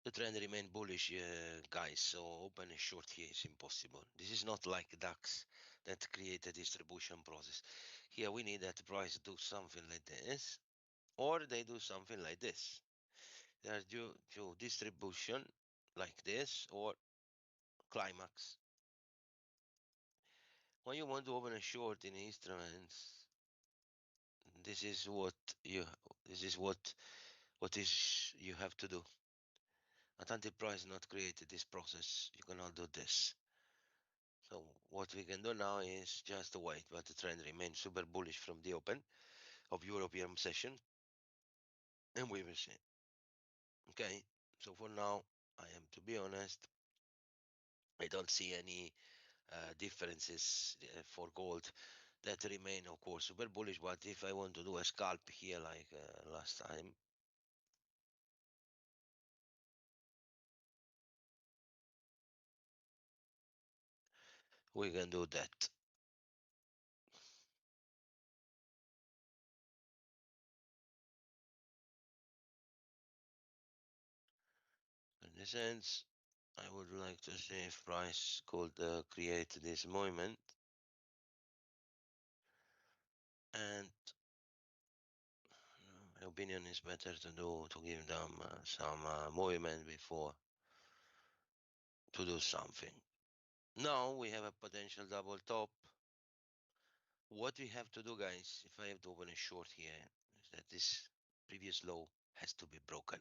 the trend remain bullish, guys, so open a short here is impossible. This is not like DAX that create a distribution process. Here we need that price do something like this, or they do something like this. They are due to distribution like this, or climax. When you want to open a short in instruments, this is what you you have to do. But until price not created this process, you cannot do this. So what we can do now is just wait, but the trend remains super bullish from the open of European session, and we will see. Okay, so for now, I am to be honest, I don't see any differences for gold that remain, of course, super bullish. But if I want to do a scalp here like last time, we can do that. In the sense, I would like to see if price could create this movement, and my opinion is better to give them some movement before to do something. Now we have a potential double top. What we have to do, guys, if I have to open a short here, is that this previous low has to be broken.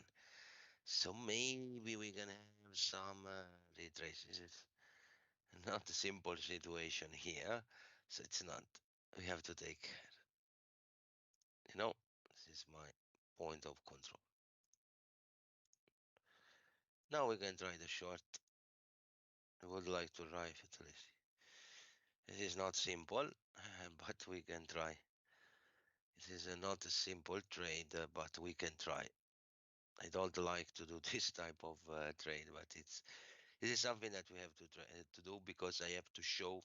So maybe we're gonna have some retraces. It's not a simple situation here, so it's not. We have to take care. This is my point of control. Now we can try the short. I would like to arrive at least. It is not simple, but we can try. It is not a simple trade, but we can try. I don't like to do this type of trade, but it is something that we have to try to do because I have to show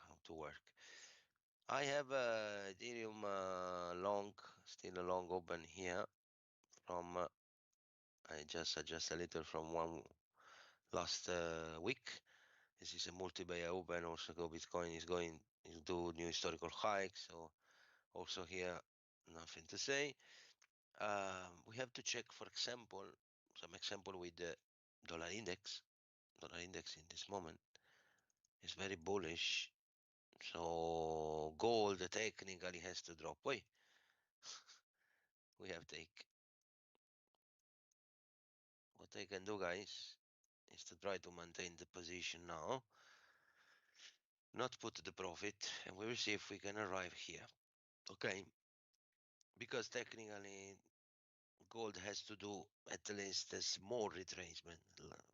how to work. I have Ethereum long, still a long open here from. I just adjust a little from one last week. This is a multi-bay open. Also, go Bitcoin is going into new historical hikes. So also here, nothing to say. We have to check, for example, some example with the dollar index. Dollar index in this moment is very bullish. So gold technically has to drop. Wait, we have take. What I can do, guys, is to try to maintain the position now, not put the profit, and we will see if we can arrive here. Okay, because technically gold has to do at least a small retracement,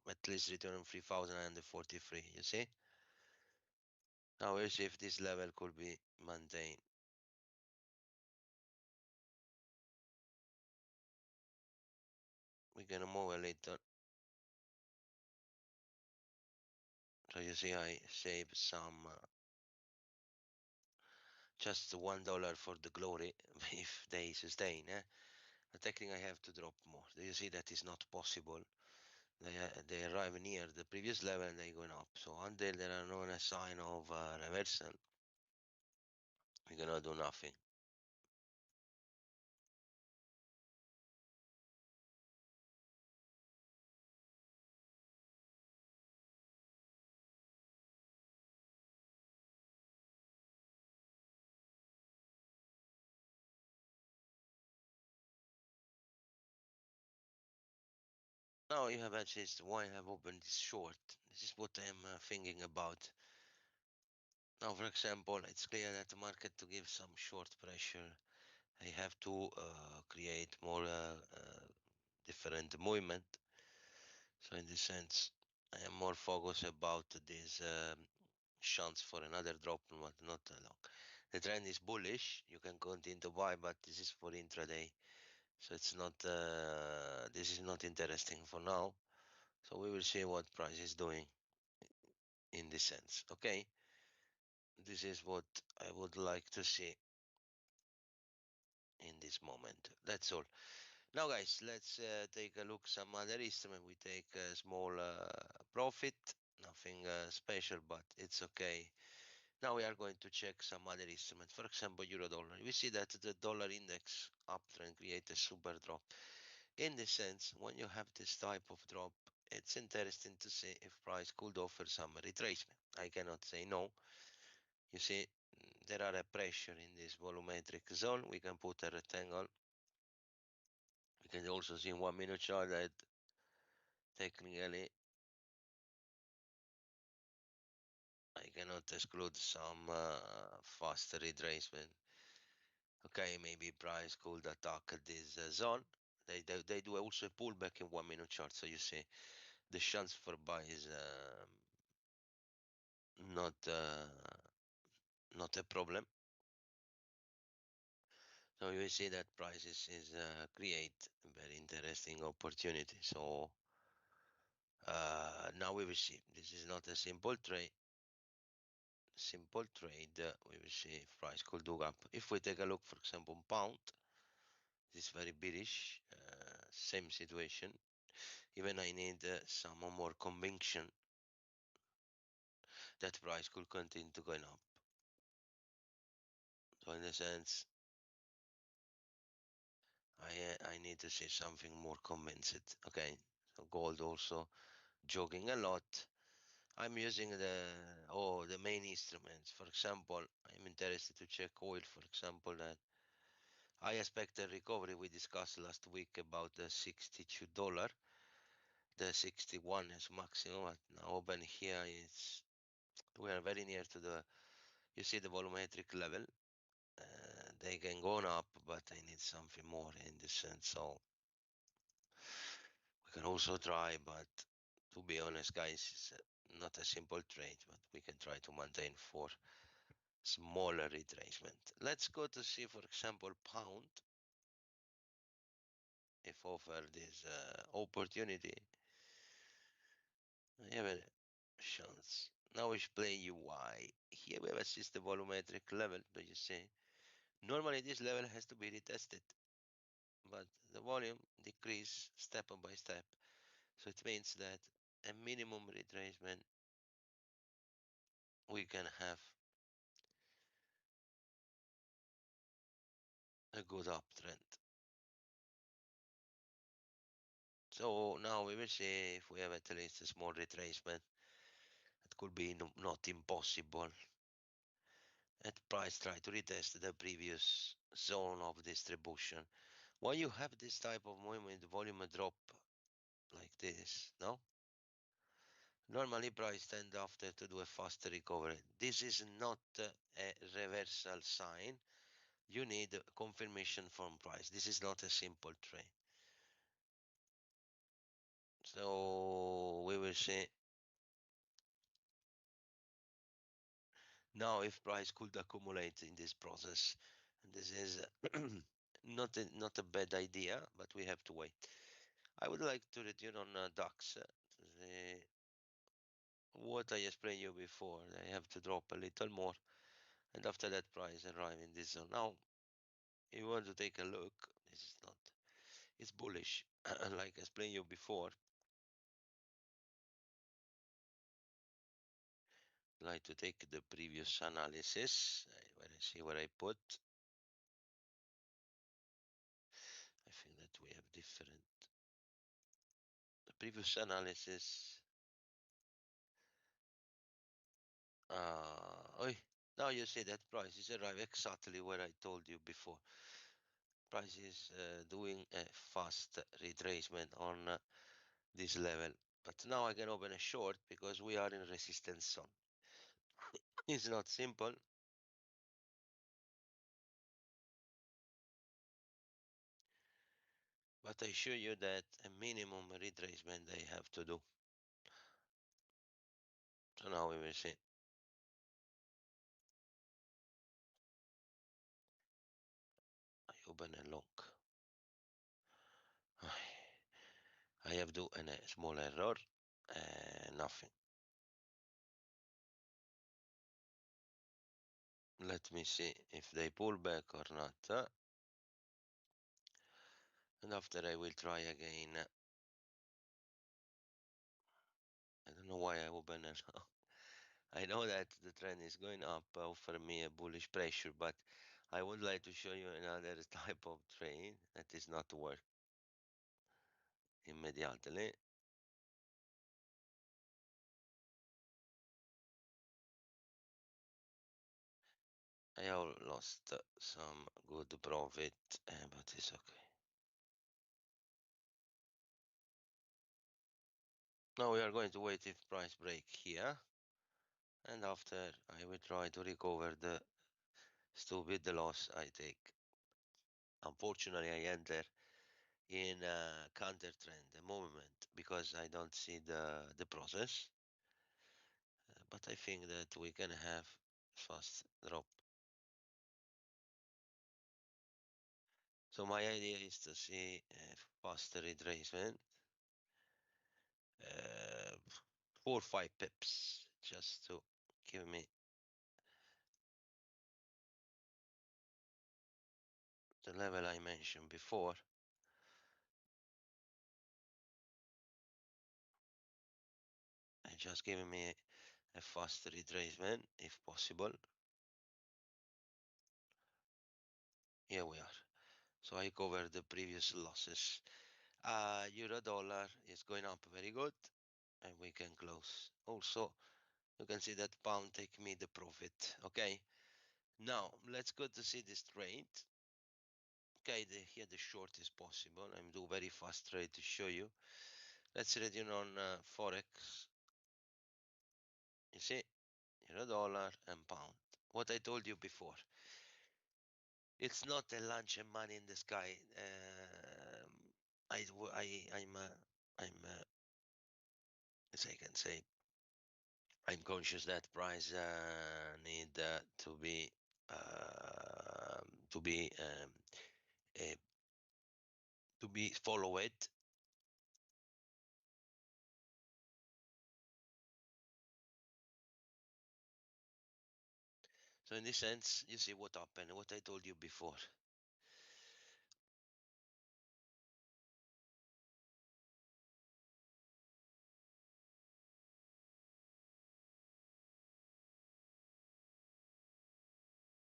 at least return 3,043. You see? Now we'll see if this level could be maintained. We're gonna move a little. So you see, I save some, just $1 for the glory if they sustain. But technically, I have to drop more. Do you see that is not possible? They arrive near the previous level and they going up. So until there are no sign of reversal, we're gonna do nothing. Now you have actually why I have opened this short. This is what I'm thinking about. Now, for example, it's clear that the market to give some short pressure, I have to create more different movement. So in this sense, I am more focused about this chance for another drop, but not long. The trend is bullish. You can continue to buy, but this is for intraday. So it's not. This is not interesting for now. So we will see what price is doing in this sense. Okay, this is what I would like to see in this moment. That's all. Now, guys, let's take a look some other instrument. We take a small profit, nothing special, but it's okay. Now we are going to check some other instrument. For example, euro dollar. We see that the dollar index uptrend create a super drop. In this sense, when you have this type of drop, it's interesting to see if price could offer some retracement. I cannot say no. You see, there are a pressure in this volumetric zone. We can put a rectangle. We can also see in 1 minute chart that technically I cannot exclude some faster retracement. Okay, maybe price could attack this zone. They do also a pullback in 1 minute chart. So you see the chance for buy is not not a problem. So you see that prices is create a very interesting opportunity. So now we will see. This is not a simple trade. Simple trade. We will see if price could do up. If we take a look, for example, pound, this is very bearish. Same situation. Even I need some more conviction that price could continue to going up. So in a sense, I need to see something more convinced. Okay. So gold also jogging a lot. I'm using the main instruments. For example, I'm interested to check oil. For example, that I expect a recovery. We discussed last week about the $62. The 61 is maximum. But now open here is we are very near to the. You see the volumetric level. They can go on up, but I need something more in this sense. So we can also try, but to be honest, guys, it's not a simple trade, but we can try to maintain for smaller retracement. Let's go to see, for example, pound. If offer this opportunity, I have a chance. Now we play you why. Here we have a system volumetric level. Do you see? Normally this level has to be retested, but the volume decrease step by step. So it means that a minimum retracement we can have a good uptrend. So now we will see if we have at least a small retracement. It could be not impossible. At price, try to retest the previous zone of distribution. When you have this type of movement, volume drop like this, no? Normally price tend after to do a faster recovery. This is not a reversal sign. You need confirmation from price. This is not a simple trade. So we will see now if price could accumulate in this process. And this is not a bad idea, but we have to wait. I would like to return on DAX. What I explained you before, I have to drop a little more, and after that price arrive in this zone. Now, if you want to take a look, this is not, it's bullish, like I explained you before. Like to take the previous analysis, where I see where I put. I think that we have different. The previous analysis. Now you see that price is arrive exactly where I told you before. Price is doing a fast retracement on this level. But now I can open a short because we are in resistance zone. It's not simple. But I show you that a minimum retracement they have to do. So now we will see. I open a long. I have do a small error. Nothing. Let me see if they pull back or not. And after I will try again. I don't know why I open it now. I know that the trend is going up, offer me a bullish pressure, but I would like to show you another type of trade that is not work immediately. I have lost some good profit, but it's okay. Now we are going to wait if price break here, and after I will try to recover the stupid loss I take. Unfortunately, I enter in a counter trend, a movement, because I don't see the process. But I think that we can have fast drop. So my idea is to see a faster retracement, uh, 4 or 5 pips, just to give me the level I mentioned before. And just giving me a faster retracement if possible. Here we are. So I covered the previous losses. Euro dollar is going up very good, and we can close. Also, you can see that pound take me the profit. Okay. Now let's go to see this trade. Okay, here the short is possible. I'm do very fast trade to show you. Let's read it on Forex. You see, euro dollar and pound. What I told you before. It's not a lunch and money in the sky. I'm, as I can say, I'm conscious that price need to be uh, to be followed. So in this sense, you see what happened, what I told you before.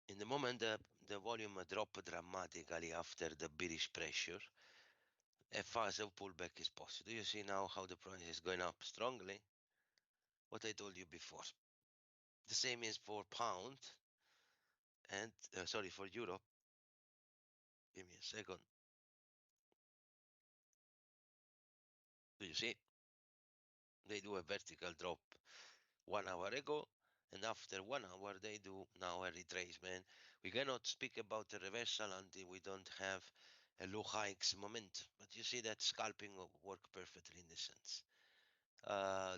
In the moment the volume dropped dramatically after the bearish pressure, a fast pullback is possible. You see now how the price is going up strongly. What I told you before. The same is for pound and sorry, for Europe. Give me a second. Do you see? They do a vertical drop 1 hour ago, and after 1 hour they do now a retracement. We cannot speak about a reversal until we don't have a low hikes moment. But you see that scalping will work perfectly in this sense.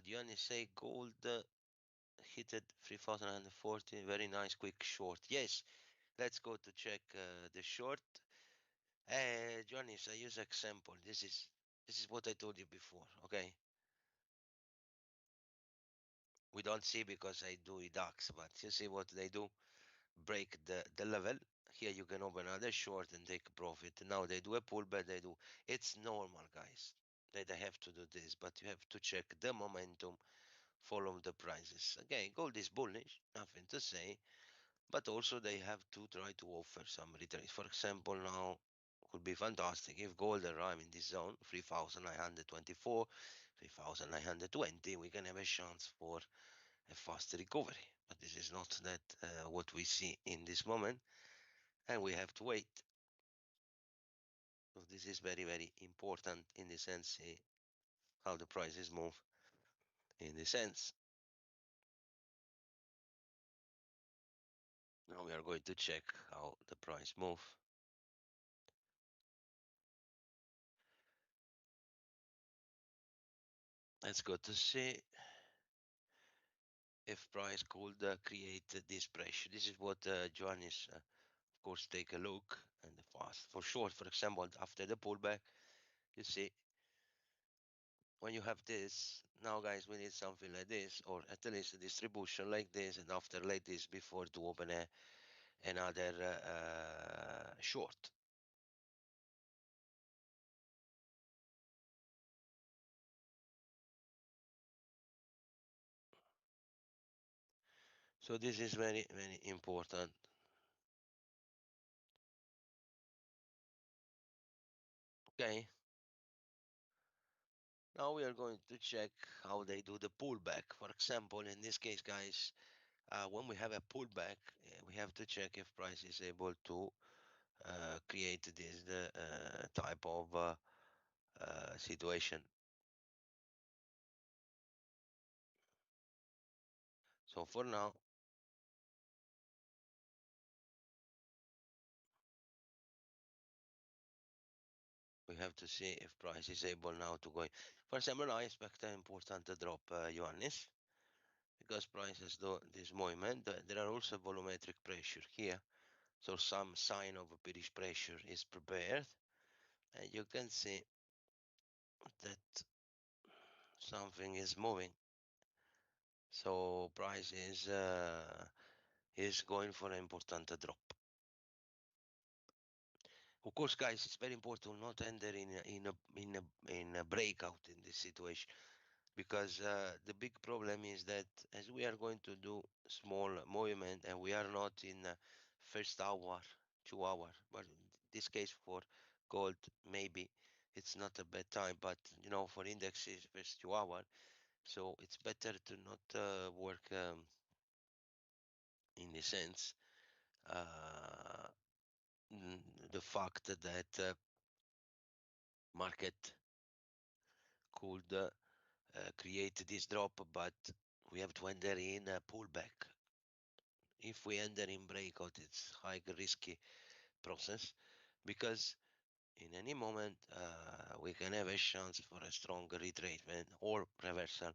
Dion say gold hit at 3,140. Very nice quick short. Yes, let's go to check the short. Johnny, I use example. This is what I told you before. Okay, we don't see because I do EDAX, but you see what they do. Break the level. Here you can open another short and take a profit. Now they do a pullback. They do. It's normal, guys. They have to do this, but you have to check the momentum. Follow the prices. Okay, gold is bullish. Nothing to say. But also they have to try to offer some returns. For example, now would be fantastic if gold arrive in this zone 3,924, 3,920. We can have a chance for a fast recovery. But this is not that what we see in this moment, and we have to wait. So this is very, very important in the sense how the prices move in the sense. Now we are going to check how the price move. Let's go to see if price could create this pressure. This is what Johan is, of course, take a look and fast. For sure, for example, after the pullback, you see, when you have this, now guys, we need something like this, or at least a distribution like this, and after like this before to open another short. So this is very, very important. Okay. Now we are going to check how they do the pullback. For example, in this case, guys, when we have a pullback, we have to check if price is able to create this type of situation. So for now, we have to see if price is able now to go. For example, I expect an important drop, Ioannis, because prices do this movement. There are also volumetric pressure here. So some sign of a bearish pressure is prepared. And you can see that something is moving. So price is going for an important drop. Of course, guys, it's very important not enter in a breakout in this situation, because the big problem is that as we are going to do small movement and we are not in the first hour, 2 hour, but in this case for gold, maybe it's not a bad time, but for indexes first 2 hour, so it's better to not work in the sense uh, the fact that market could create this drop, but we have to enter in a pullback. If we enter in breakout, it's high risky process, because in any moment we can have a chance for a strong retracement or reversal,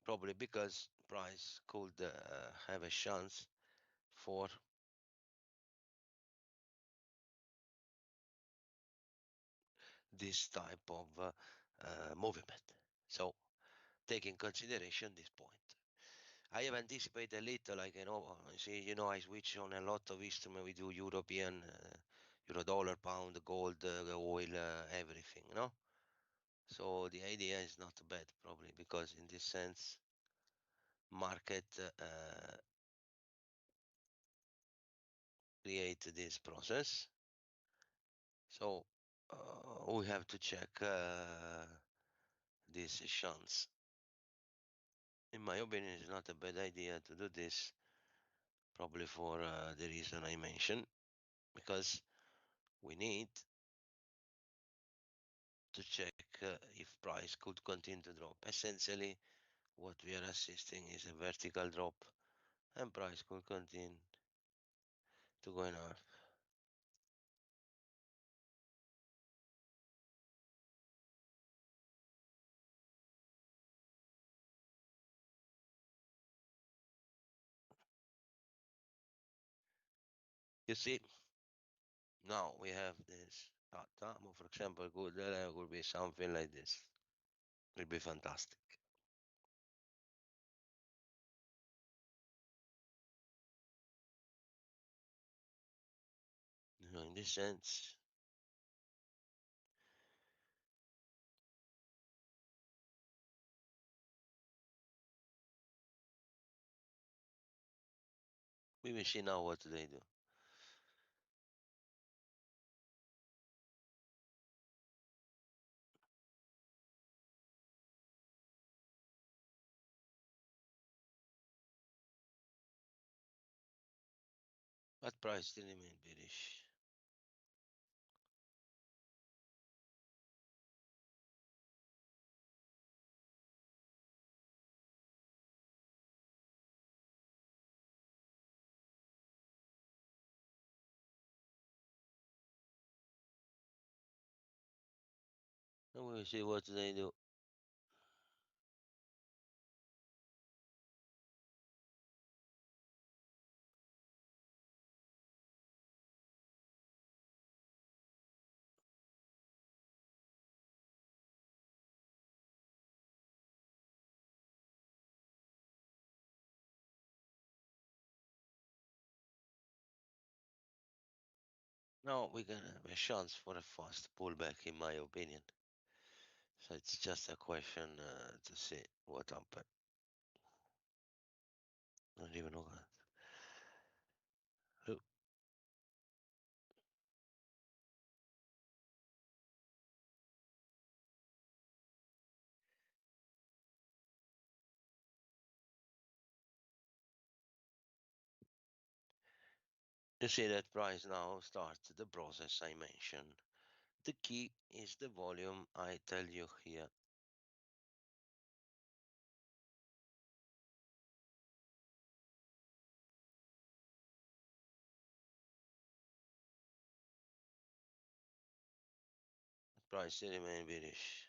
probably because price could have a chance for this type of movement. So take in consideration this point. I have anticipated a little, like see, I switch on a lot of instrument. We do European, euro dollar, pound, gold, oil, everything, So the idea is not bad, probably, because in this sense, market create this process. So we have to check this chance. In my opinion, it's not a bad idea to do this, probably for the reason I mentioned, because we need to check if price could continue to drop. Essentially, what we are assisting is a vertical drop, and price could continue to go up. You see, now we have this data. For example, good would be something like this. Will be fantastic. In this sense, we will see now what they do. But price still remain bearish. And we will see what they do. Now we can have a chance for a fast pullback, in my opinion. So it's just a question to see what happens. Non even know that. Oh, you see that price now starts the process I mentioned. The key is the volume I tell you here. Price remain bearish.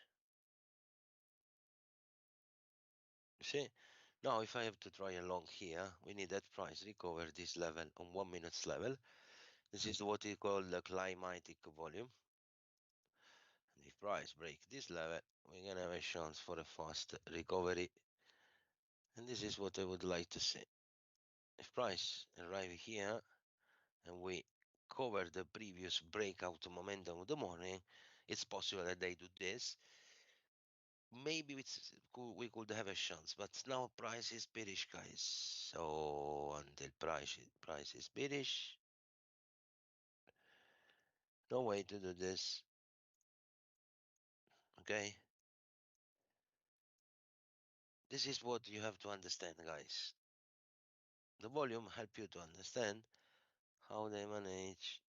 You see? Now if I have to try along here, we need that price recover this level on 1 minute level. This is what we call the climatic volume. And if price break this level, we're gonna have a chance for a fast recovery. And this is what I would like to see. If price arrive here and we cover the previous breakout momentum of the morning, it's possible that they do this. Maybe we could have a chance, but now price is bearish, guys. So until price is bearish, no way to do this. Okay, this is what you have to understand, guys. The volume help you to understand how they manage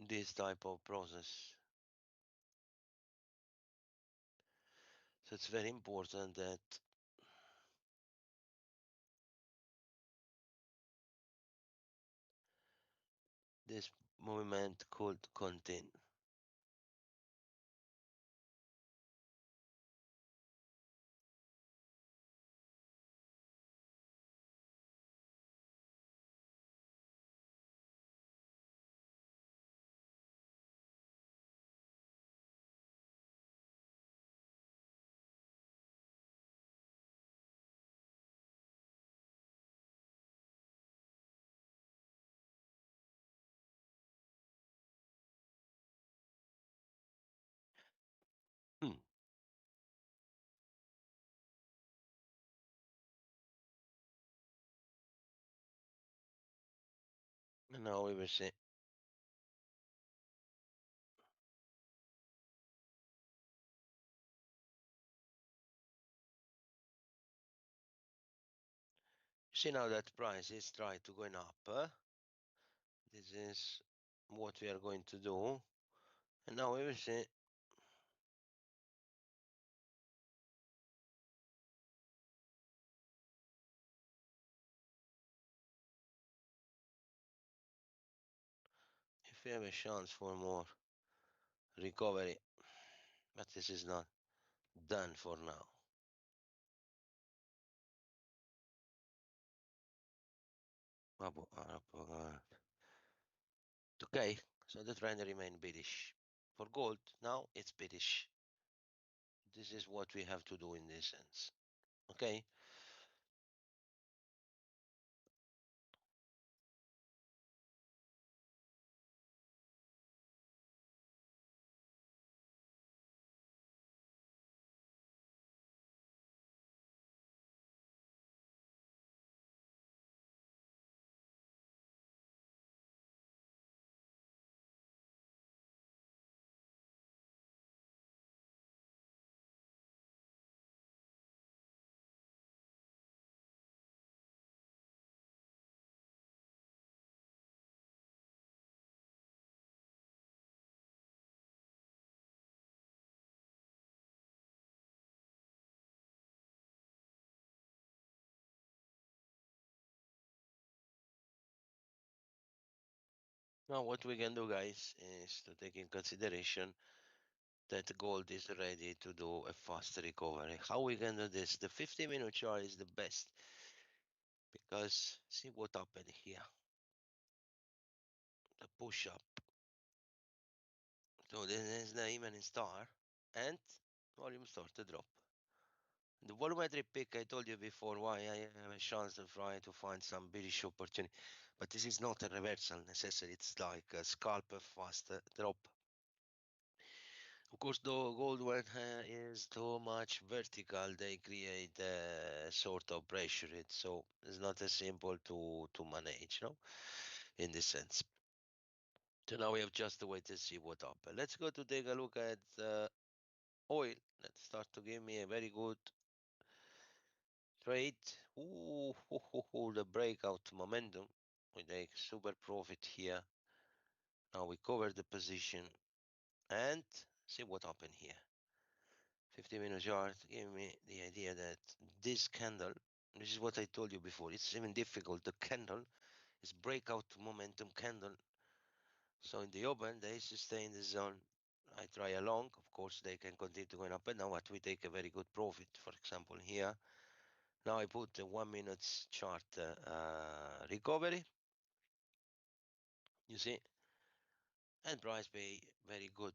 this type of process. So it's very important that this movement could continue. Hmm. And now we will see. See now that price is trying to going up. This is what we are going to do. And now we will see. If we have a chance for more recovery, but this is not done for now. Okay, so the trend remain bearish. For gold, now it's bearish. This is what we have to do in this sense. Okay, now what we can do, guys, is to take in consideration that gold is ready to do a fast recovery. How we can do this? The 50-minute chart is the best because see what happened here. The push up. So this is the evening star and volume start to drop. The volumetric peak, I told you before why I have a chance to try to find some bearish opportunity, but this is not a reversal necessary. It's like a scalp fast drop. Of course, the gold when is too much vertical, they create sort of pressure it. So it's not as simple to manage, in this sense. So now we have just to wait to see what happens. Let's go to take a look at oil. Let's start to give me a very good trade. Ooh, the breakout momentum. We take super profit here. Now we cover the position and see what happened here. 50-minute chart gave me the idea that this candle, this is what I told you before, it's even difficult. The candle is breakout momentum candle. So in the open, they sustain the zone. I try a long, of course, they can continue going up and down, but we take a very good profit. For example, here, now I put the 1 minute chart recovery, you see, and price pay very good.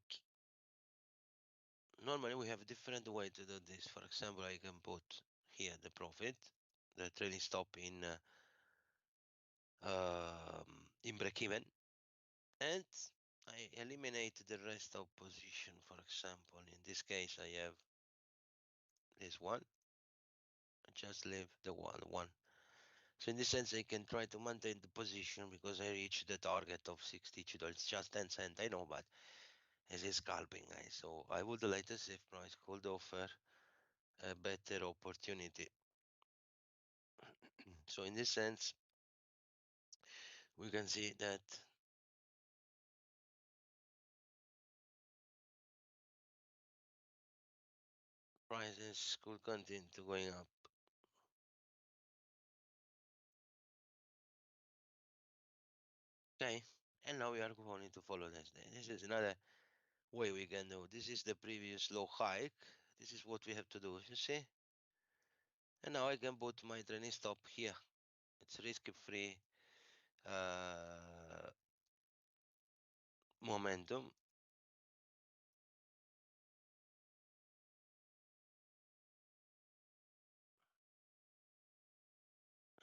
Normally we have a different way to do this. For example, I can put here the profit, the trading stop in break even, and I eliminate the rest of position. For example, in this case, I have this one. I just leave the one. So in this sense, I can try to maintain the position because I reached the target of $62. It's just 10 cents, I know, but as a scalping, guys. So I would like to see if price could offer a better opportunity. So in this sense, we can see that prices could continue to going up. Okay, and now we are going to follow this. This is another way we can do. This is the previous low hike. This is what we have to do, you see? And now I can put my training stop here. It's risk-free momentum.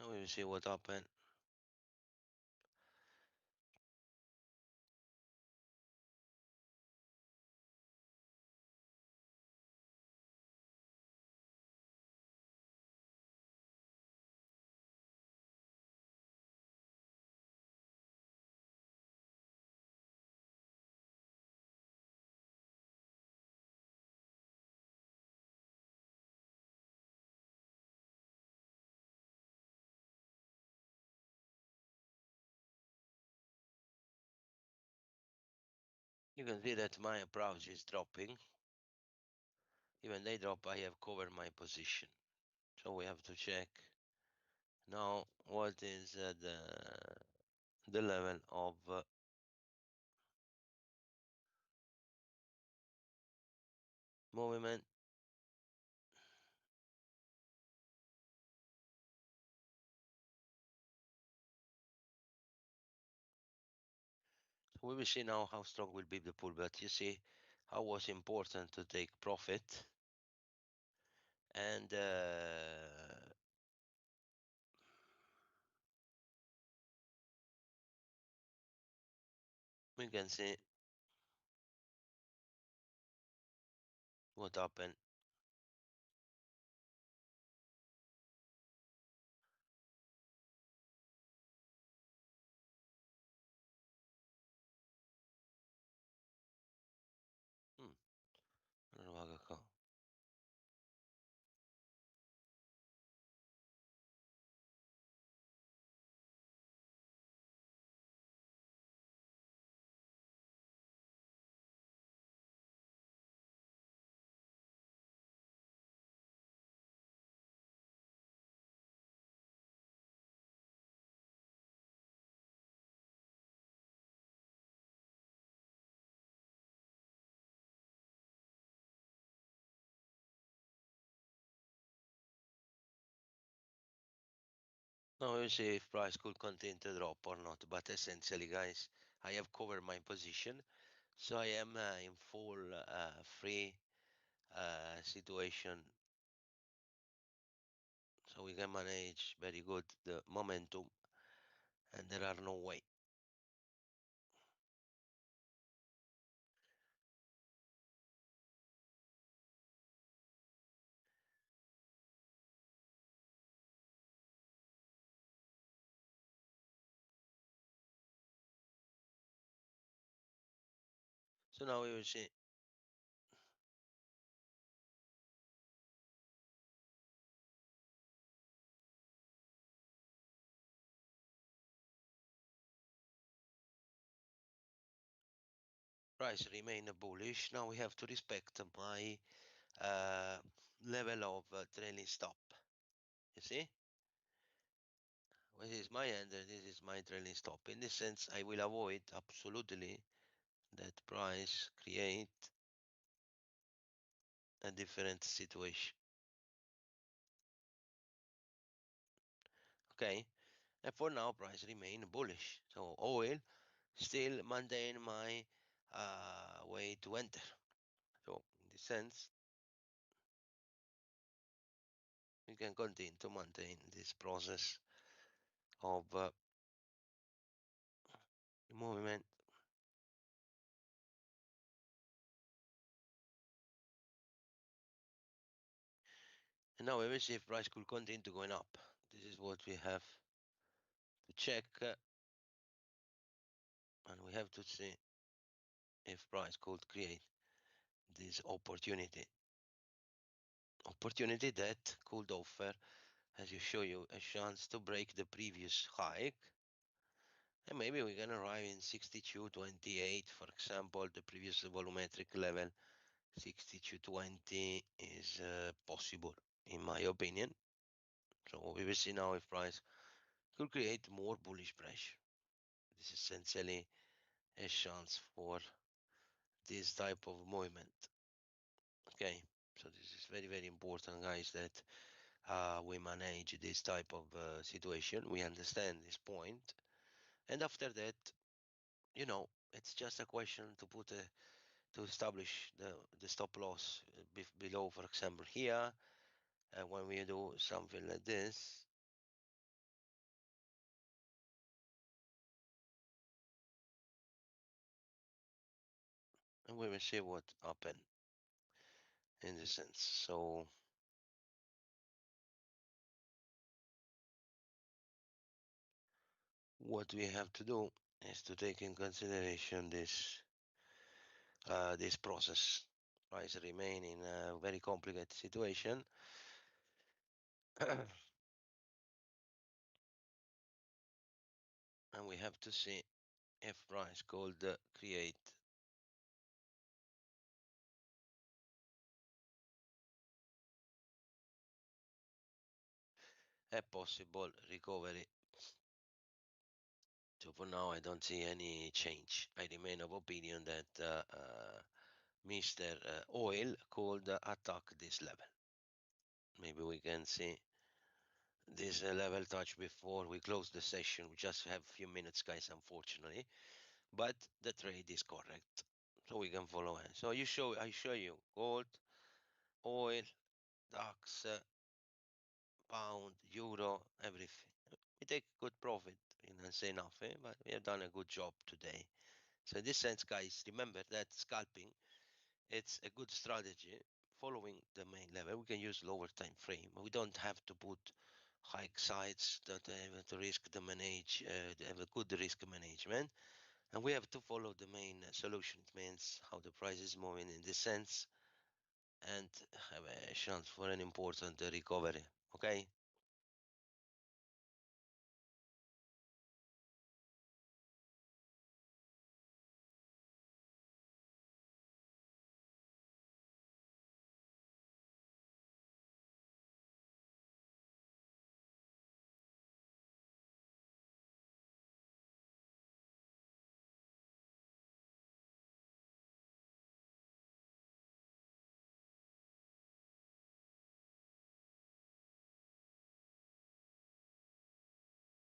And we will see what happened. You can see that my approach is dropping. Even they drop, I have covered my position. So we have to check now what is the level of movement. So we will see now how strong will be the pull, but you see how was important to take profit and we can see what happened. Hmm. Ano umaga ko? Now we'll see if price could continue to drop or not. But essentially, guys, I have covered my position, so I am in full free situation. So we can manage very good the momentum, and there are no way. So now we will see. Price remain bullish. Now we have to respect my uh, level of trailing stop. You see? This is my enter, this is my trailing stop. In this sense, I will avoid absolutely that price create a different situation. Okay? And for now, price remain bullish. So oil still maintain my way to enter. So in this sense, we can continue to maintain this process of movement. And now we will see if price could continue to going up. This is what we have to check, and we have to see if price could create this opportunity. Opportunity that could offer, as you show you, a chance to break the previous hike. And maybe we can arrive in 62.28, for example, the previous volumetric level. 62.20 is possible, in my opinion. So we will see now if price could create more bullish pressure. This is essentially a chance for this type of movement. Okay, so this is very, very important, guys, that we manage this type of situation. We understand this point, and after that, it's just a question to put to establish the stop loss below, for example, here. And when we do something like this, and we will see what happened in this sense. So what we have to do is to take in consideration this process. Price remain in a very complicated situation. And we have to see if price could create a possible recovery. So for now, I don't see any change. I remain of opinion that Mr. Oil could attack this level. Maybe we can see this level touch before we close the session. We just have a few minutes, guys, unfortunately. But the trade is correct. So we can follow it. So I show you gold, oil, DAX, pound, euro, everything. We take good profit, and say nothing, but we have done a good job today. So in this sense, guys, remember that scalping, it's a good strategy following the main level. We can use lower time frame. We don't have to put high sides that have to risk the manage, have a good risk management. And we have to follow the main solution. It means how the price is moving in this sense and have a chance for an important recovery. Okay.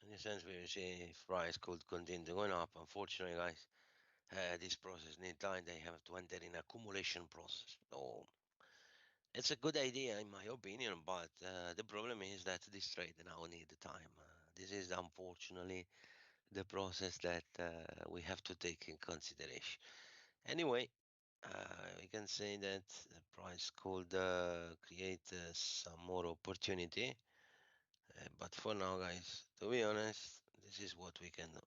In this sense, we will see if price could continue going up. Unfortunately, guys, this process need time. They have to enter in accumulation process. So it's a good idea in my opinion, but the problem is that this trade now need time. This is unfortunately the process that we have to take in consideration. Anyway, we can say that the price could create some more opportunity. But for now, guys, to be honest, this is what we can do.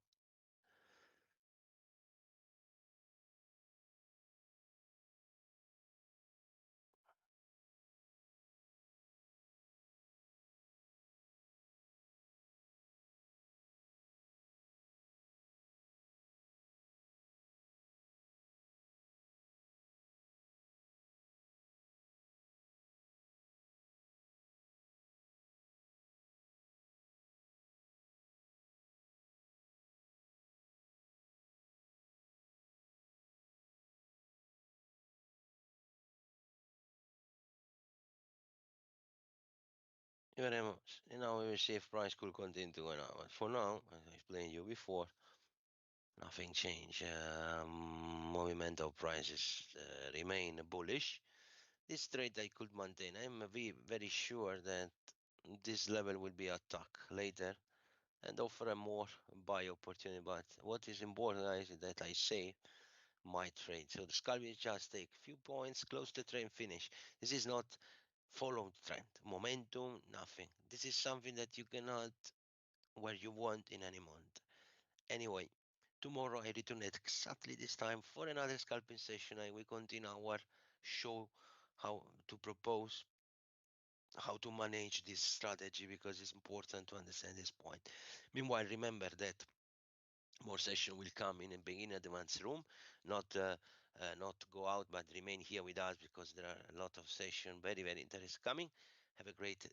You very much. We will see if price could continue to go up. But for now, as I explained you before, nothing changed. Movement of prices remain bullish. This trade I could maintain. I'm very sure that this level will be attacked later and offer a more buy opportunity. But what is important is that I say my trade. So the scalp is just take few points, close the trend, finish. This is not follow trend, momentum, nothing. This is something that you cannot where you want in any month. Anyway, tomorrow I return at exactly this time for another scalping session and we continue our show how to propose how to manage this strategy because it's important to understand this point. Meanwhile, remember that more session will come in a beginner advanced room, not go out but remain here with us because there are a lot of session very interesting coming. Have a great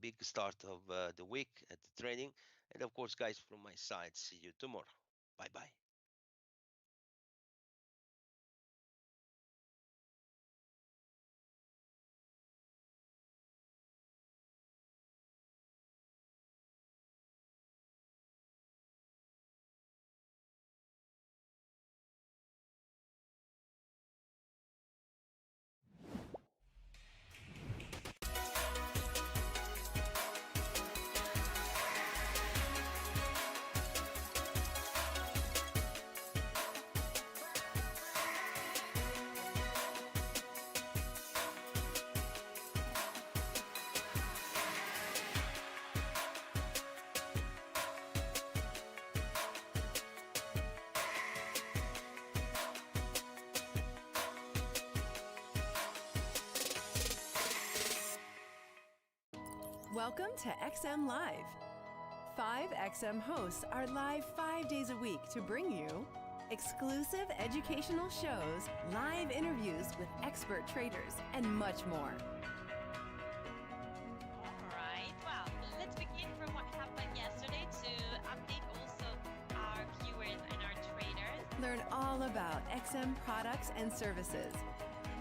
big start of the week at the training, and of course guys, from my side, see you tomorrow. Bye bye. Welcome to XM Live. 5XM hosts are live 5 days a week to bring you exclusive educational shows, live interviews with expert traders, and much more. All right. Well, let's begin from what happened yesterday to update also our viewers and our traders. Learn all about XM products and services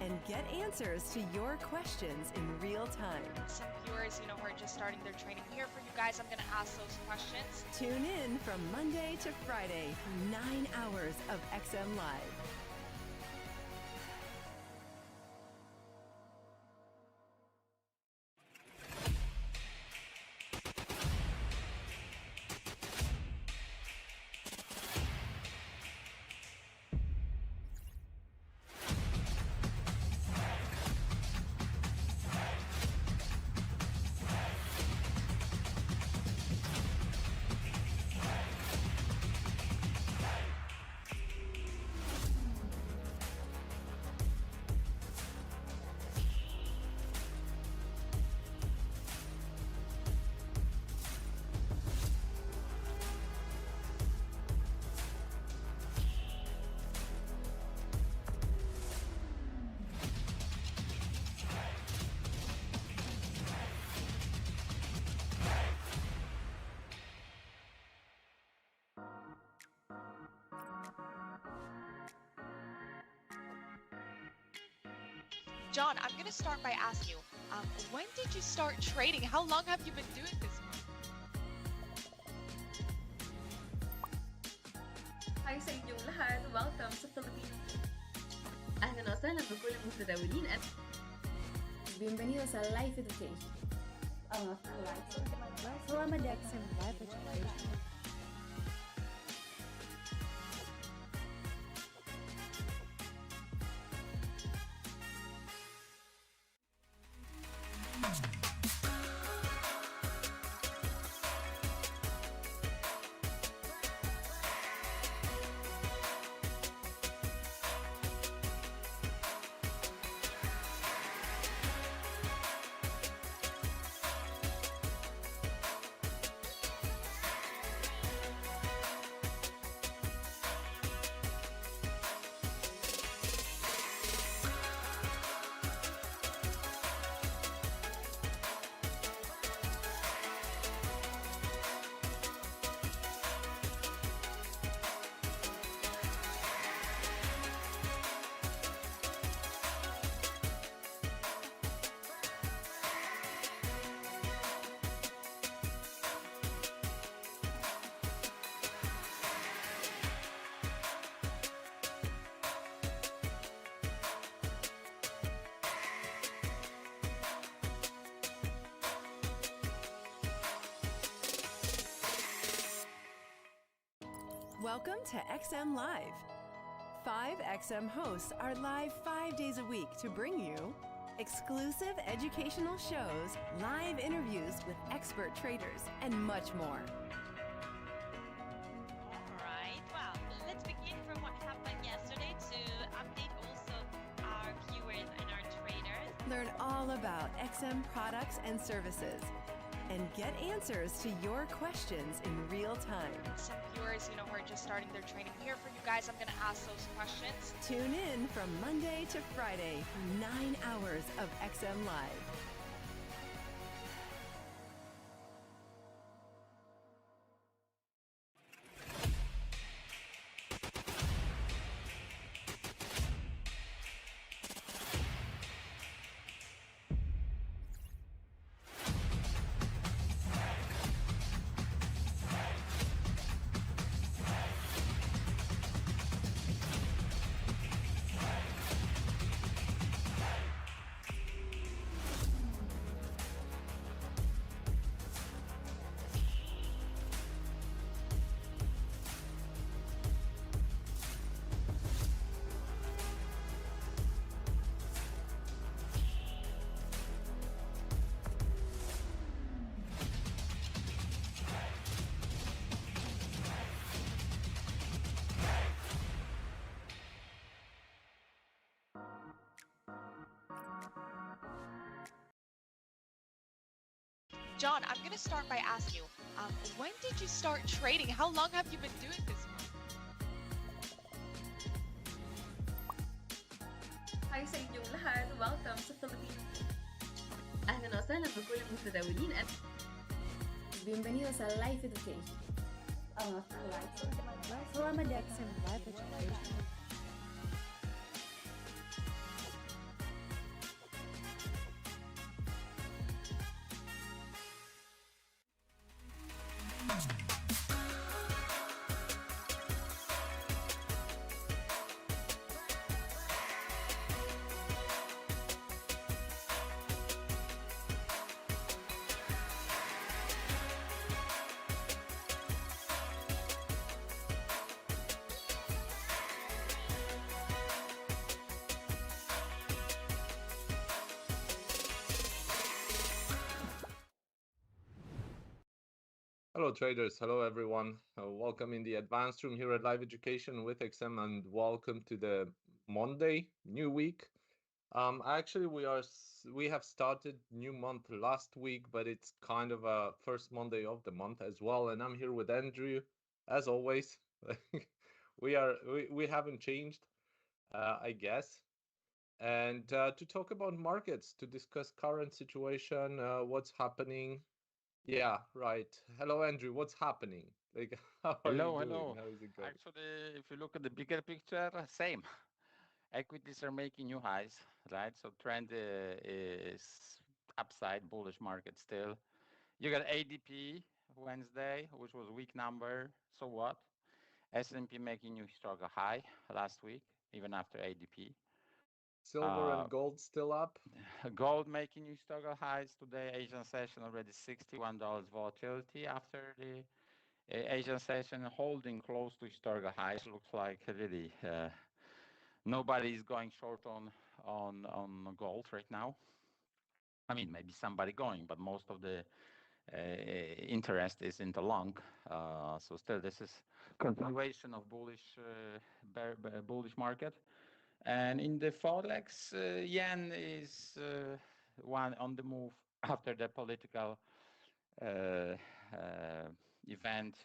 and get answers to your questions in real time. Some viewers, who are just starting their training here for you guys, I'm going to ask those questions. Tune in from Monday to Friday for 9 hours of XM Live. John, I'm going to start by asking you, when did you start trading? How long have you been doing this? Hi sa inyong lahat. Welcome sa Philippines. أهلا وسهلا بكل المتداولين. Bienvenidos a Life Education. Selamat datang di Life Education. Welcome to XM Live. 5XM hosts are live 5 days a week to bring you exclusive educational shows, live interviews with expert traders, and much more. All right. Well, let's begin from what happened yesterday to update also our viewers and our traders. Learn all about XM products and services and get answers to your questions in real time. Some viewers, who are just starting their training here for you guys, I'm going to ask those questions. Tune in from Monday to Friday for 9 hours of XM Live. John, I'm going to start by asking you, when did you start trading? How long have you been doing this? Hi sa inyong lahat. Welcome sa Philippine. أهلا وسهلا بكل المتداولين. Bienvenidos a Life Education. Programa de Acción Live Education. Hello traders, hello everyone. Welcome in the advanced room here at Live Education with XM, and welcome to the Monday new week. Actually, we have started new month last week, but it's kind of a first Monday of the month as well. And I'm here with Andrew, as always. We haven't changed, I guess. And to talk about markets, to discuss current situation, what's happening. Yeah, right. Hello, Andrew. What's happening? Like, how are you Hello, doing? hello. How is it going? Actually, if you look at the bigger picture, same. Equities are making new highs, right? So trend is upside, bullish market still. You got ADP Wednesday, which was weak number. So what? S&P making new historical high last week, even after ADP. Silver and gold still up? Gold making new historical highs today. Asian session already $61 volatility after the Asian session, holding close to historical highs. Looks like really nobody is going short on gold right now. I mean, maybe somebody going, but most of the interest is in the long. So still, this is continuation of bullish bullish market. And in the Forex, yen is one on the move after the political event.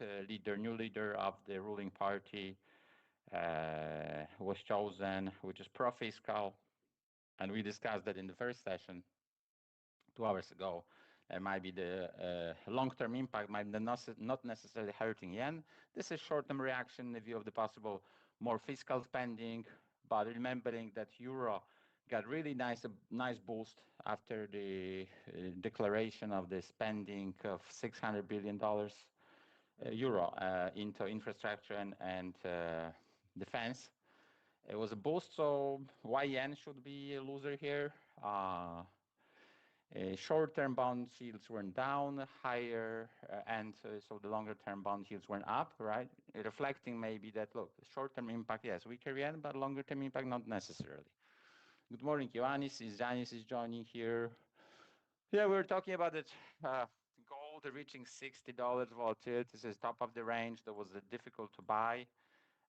New leader of the ruling party was chosen, which is pro-fiscal. And we discussed that in the first session 2 hours ago. Might be the long-term impact might not necessarily hurting yen. This is short-term reaction in the view of the possible more fiscal spending, but remembering that euro got really nice boost after the declaration of the spending of $600 billion euro into infrastructure and defense. It was a boost, so why yen should be a loser here? Short-term bond yields went down higher, and so the longer-term bond yields went up, right? Reflecting maybe that, look, short-term impact, yes, weaker yen, but longer-term impact, not necessarily. Good morning, Ioannis. Janis is joining here. Yeah, we were talking about it. Gold reaching $60 volatility. This is top of the range. That was difficult to buy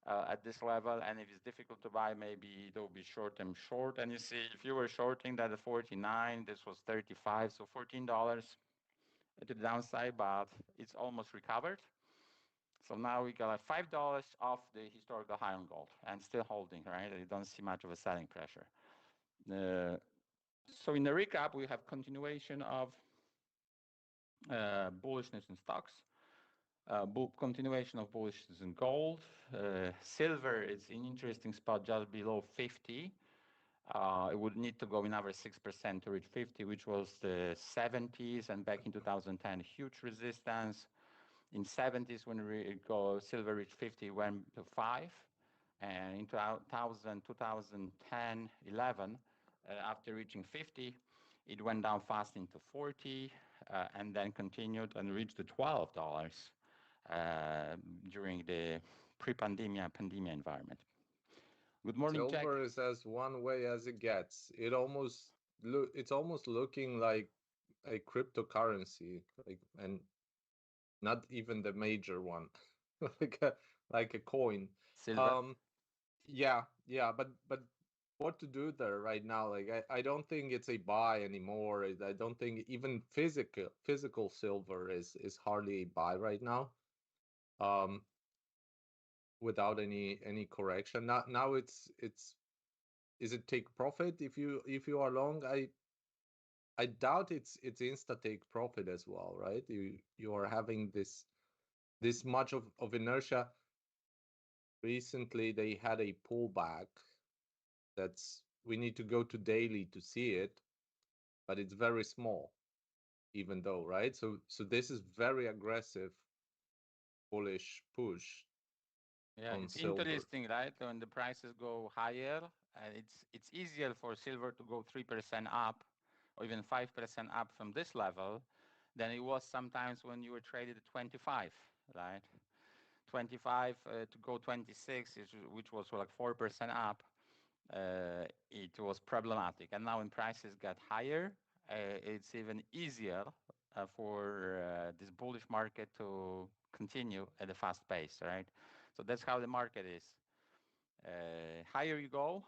at this level. And if it's difficult to buy, maybe there will be short-term short. And you see, if you were shorting that at 49, this was 35, so $14 to the downside, but it's almost recovered. So now we got like $5 off the historical high on gold and still holding, right? You don't see much of a selling pressure. So in the recap, we have continuation of bullishness in stocks, continuation of bullishness in gold. Silver is in interesting spot just below 50. It would need to go another 6% to reach 50, which was the 70s, and back in 2010, huge resistance. In 70s, when silver reached 50, went to 5. And in 2010, 11, after reaching 50, it went down fast into 40, and then continued and reached the $12 during the pre-pandemic pandemic environment. Good morning, Jack. Silver is as one way as it gets. It's almost looking like a cryptocurrency, and not even the major one, like a coin. Silver. Yeah, but what to do there right now? I don't think it's a buy anymore. I don't think even physical silver is hardly a buy right now. Without any correction. Now it's is it take profit if you are long? I doubt it's insta take profit as well, right? You are having this much of inertia. Recently they had a pullback. We need to go to daily to see it, but it's very small, even though, right? So this is very aggressive bullish push. Yeah, on it's silver. interesting, right? When the prices go higher, it's easier for silver to go 3% up or even 5% up from this level than it was sometimes when you were traded at 25, right? 25 to go 26, which was like 4% up, it was problematic. And now when prices get higher, it's even easier for this bullish market to continue at a fast pace, right? So that's how the market is. Higher you go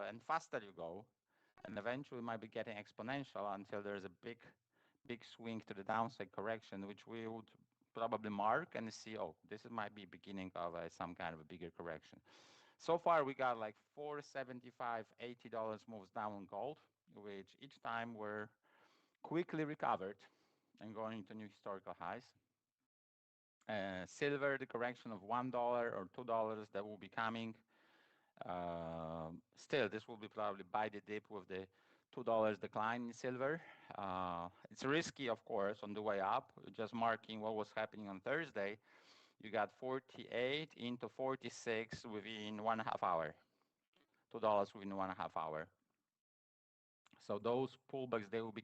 and faster you go, and eventually might be getting exponential until there's a big swing to the downside correction, which we would probably mark and see, oh, this might be beginning of some kind of a bigger correction. So far, we got like $4.75, $80 moves down on gold, which each time were quickly recovered and going into new historical highs. Silver, the correction of $1 or $2 that will be coming. Still, this will be probably buy the dip with the $2 decline in silver. It's risky, of course, on the way up. Just marking what was happening on Thursday. You got 48 into 46 within 1.5 hour. $2 within 1.5 hour. So those pullbacks, they will be